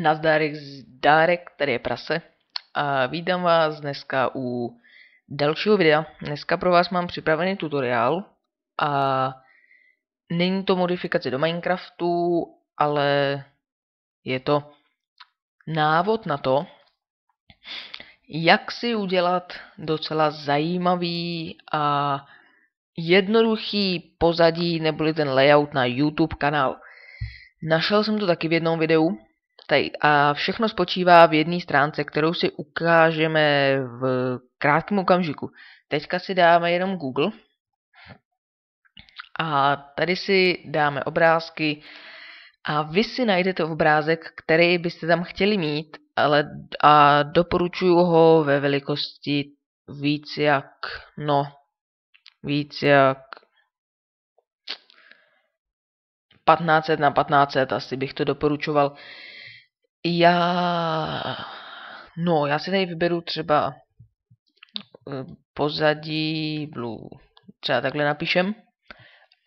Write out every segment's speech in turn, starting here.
Nazdárek zdárek, tady je Prase a vítám vás dneska u dalšího videa. Dneska pro vás mám připravený tutoriál a není to modifikace do Minecraftu, ale je to návod na to, jak si udělat docela zajímavý a jednoduchý pozadí neboli ten layout na YouTube kanál. Našel jsem to taky v jednom videu. A všechno spočívá v jedné stránce, kterou si ukážeme v krátkém okamžiku. Teďka si dáme jenom Google a tady si dáme obrázky a vy si najdete obrázek, který byste tam chtěli mít, a doporučuji ho ve velikosti víc jak 1500 na 1500, asi bych to doporučoval. Já si tady vyberu třeba pozadí blue, třeba takhle napíšem.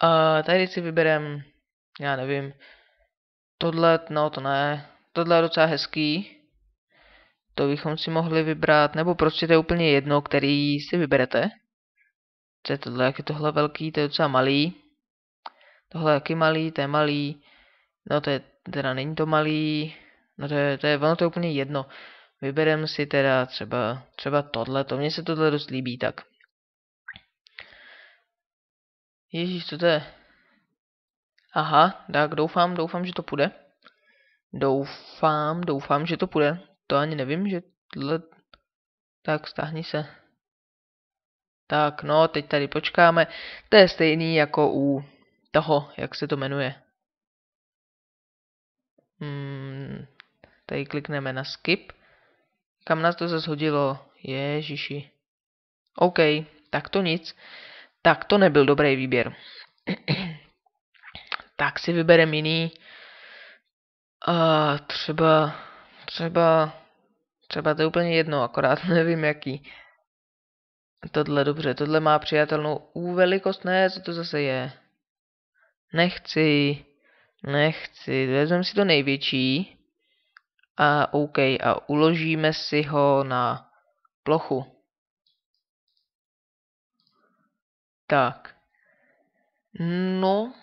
A tady si vyberem, já nevím, tohle, no to ne, tohle je docela hezký. To bychom si mohli vybrat, nebo prostě to je úplně jedno, který si vyberete. Co je tohle, jak je tohle velký, to je docela malý. Tohle jaký malý, to je malý. No to je, teda není to malý. No ono to je úplně jedno. Vybereme si teda třeba tohle, mně se tohle dost líbí, tak. Ježíš, co to je? Aha, tak doufám, že to půjde. Doufám, že to půjde. To ani nevím, že tohle. Tak, stáhni se. Tak, no, teď tady počkáme. To je stejný jako u toho, jak se to jmenuje. Tady klikneme na skip. Kam nás to zase hodilo? Ježiši. OK, tak to nic. Tak to nebyl dobrý výběr. Tak si vybereme jiný. Třeba to je úplně jedno, akorát nevím jaký. Tohle dobře, tohle má přijatelnou velikost, ne, co to zase je? Nechci, vezmeme si to největší. A OK, a uložíme si ho na plochu. Tak. No.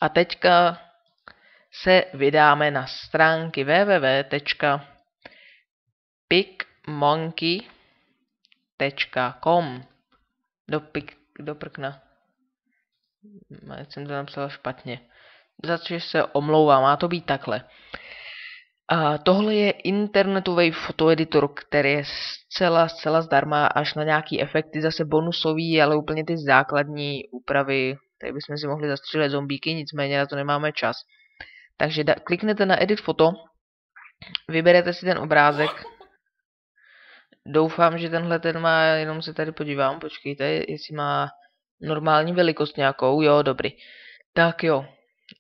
A teďka se vydáme na stránky www.picmonkey.com. Do prkna. Jsem to napsal špatně. Za což se omlouvám, má to být takhle. A tohle je internetový fotoeditor, který je zcela zdarma, až na nějaký efekty zase bonusový, ale úplně ty základní úpravy, tady bychom si mohli zastřelit zombíky, nicméně na to nemáme čas. Takže kliknete na edit foto, vyberete si ten obrázek. Doufám, že tenhle má, jenom se tady podívám, počkejte, jestli má normální velikost nějakou, jo, dobrý. Tak jo,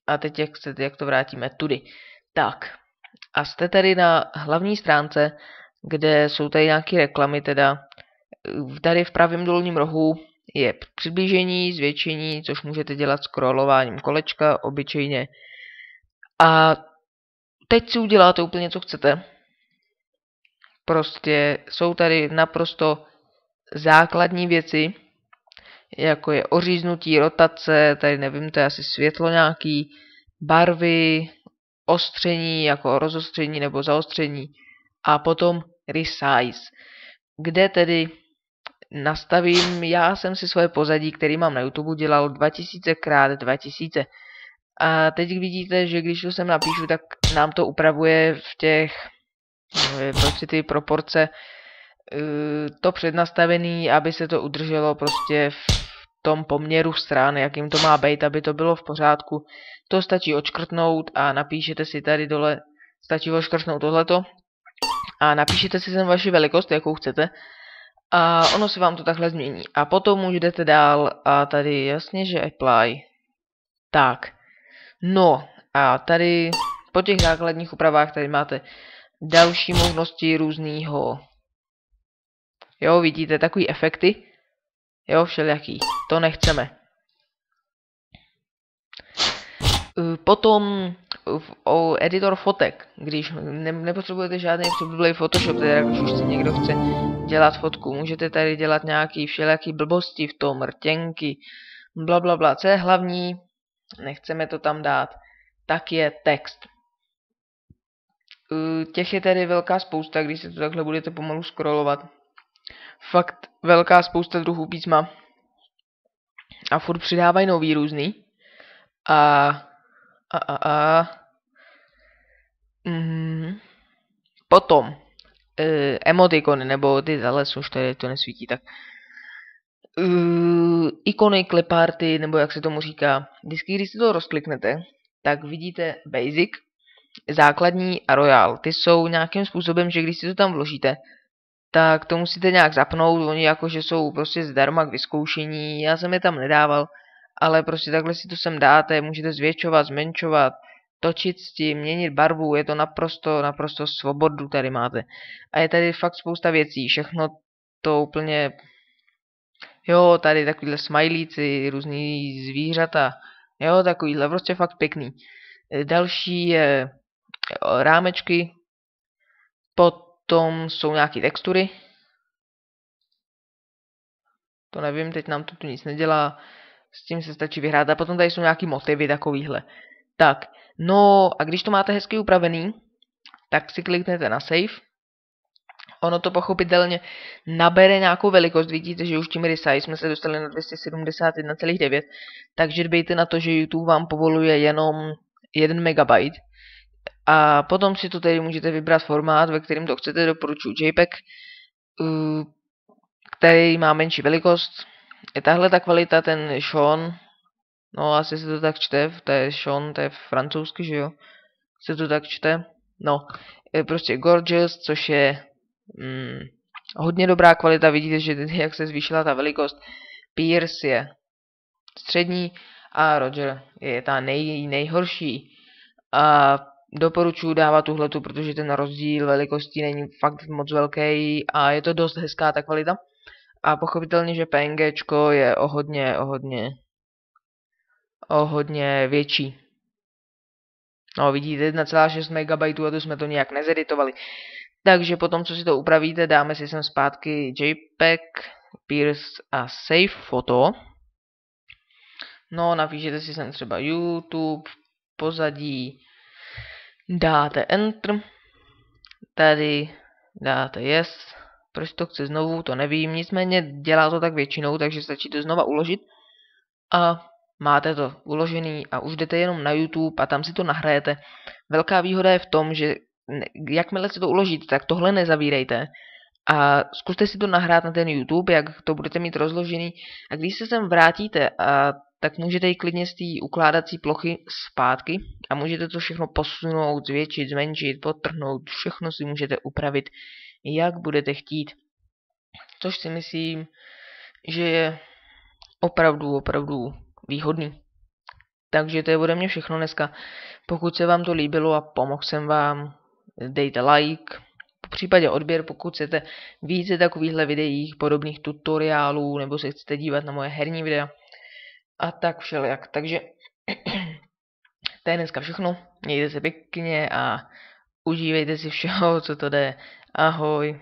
a teď jak to vrátíme, tudy. Tak. A jste tady na hlavní stránce, kde jsou tady nějaké reklamy, teda tady v pravém dolním rohu je přiblížení, zvětšení, což můžete dělat scrollováním kolečka obyčejně. A teď si uděláte úplně co chcete. Prostě jsou tady naprosto základní věci, jako je oříznutí, rotace, tady nevím, to je asi světlo nějaký, barvy, ostření, jako rozostření nebo zaostření a potom resize, kde tedy nastavím, já jsem si svoje pozadí, který mám na YouTube, dělal 2000x2000 a teď vidíte, že když to sem napíšu, tak nám to upravuje v těch prostě ty proporce to přednastavený, aby se to udrželo prostě v tom poměru stran, jakým to má být, aby to bylo v pořádku. To stačí odškrtnout a napíšete si tady dole, stačí odškrtnout tohleto a napíšete si sem vaši velikost, jakou chcete a ono se vám to takhle změní. A potom už jdete dál a tady jasně, že apply. Tak, no a tady po těch základních úpravách tady máte další možnosti různýho. Jo, vidíte, takový efekty. Jo, všelijaký. To nechceme. Potom editor fotek, když nepotřebujete žádný přebublej Photoshop, teda když už si někdo chce dělat fotku, můžete tady dělat nějaký všelijaký blbosti v tom, rtěnky, blablabla, co je hlavní, nechceme to tam dát, tak je text. Těch je tady velká spousta, když se to takhle budete pomalu scrollovat. Fakt velká spousta druhů písma. A furt přidávají nový různý. Potom emotikony, nebo ty zales už tady to nesvítí, tak ikony, cliparty, nebo jak se tomu říká. Vždycky, když si to rozkliknete, tak vidíte basic, základní a royal. Ty jsou nějakým způsobem, že když si to tam vložíte, tak to musíte nějak zapnout, oni jakože jsou prostě zdarma k vyzkoušení, já jsem je tam nedával, ale prostě takhle si to sem dáte, můžete zvětšovat, zmenšovat, točit s tím, měnit barvu, je to naprosto svobodu tady máte. A je tady fakt spousta věcí, všechno to úplně, jo, tady takovýhle smajlíci, různý zvířata, jo, takovýhle, prostě fakt pěkný. Další je rámečky, potom jsou nějaké textury. To nevím, teď nám to tu nic nedělá. S tím se stačí vyhrát. A potom tady jsou nějaký motivy takovýhle. Tak, no a když to máte hezky upravený, tak si kliknete na save. Ono to pochopitelně nabere nějakou velikost. Vidíte, že už tím resize jsme se dostali na 271,9. Takže dbejte na to, že YouTube vám povoluje jenom 1 MB. A potom si to tady můžete vybrat formát, ve kterém to chcete, doporučuji JPEG, který má menší velikost. Je tahle ta kvalita, ten Sean, no asi se to tak čte, to je Sean, to je francouzsky, že jo, se to tak čte, no, je prostě gorgeous, což je hodně dobrá kvalita, vidíte, že jak se zvýšila ta velikost. Pierce je střední a Roger je ta nejhorší. A doporučuji dávat tuhletu, protože ten rozdíl velikostí není fakt moc velký a je to dost hezká ta kvalita. A pochopitelně, že PNGčko je o hodně větší. No vidíte, 1,6 MB a to jsme to nějak nezeditovali. Takže potom, co si to upravíte, dáme si sem zpátky JPEG, Pierce a Save Photo. No, napíšete si sem třeba YouTube, pozadí, dáte Enter, tady dáte Yes, proč to chce znovu, to nevím, nicméně dělá to tak většinou, takže stačí to znova uložit a máte to uložený a už jdete jenom na YouTube a tam si to nahrajete. Velká výhoda je v tom, že jakmile si to uložíte, tak tohle nezavírejte a zkuste si to nahrát na ten YouTube, jak to budete mít rozložený a když se sem vrátíte, tak můžete ji klidně z té ukládací plochy zpátky a můžete to všechno posunout, zvětšit, zmenšit, podtrhnout, všechno si můžete upravit, jak budete chtít. Což si myslím, že je opravdu výhodný. Takže to je ode mě všechno dneska. Pokud se vám to líbilo a pomohl jsem vám, dejte like, po případě odběr, pokud chcete více takovýchhle videí, podobných tutoriálů, nebo se chcete dívat na moje herní videa. A tak všelijak. Takže to je dneska všechno. Mějte se pěkně a užívejte si všeho, co to jde. Ahoj.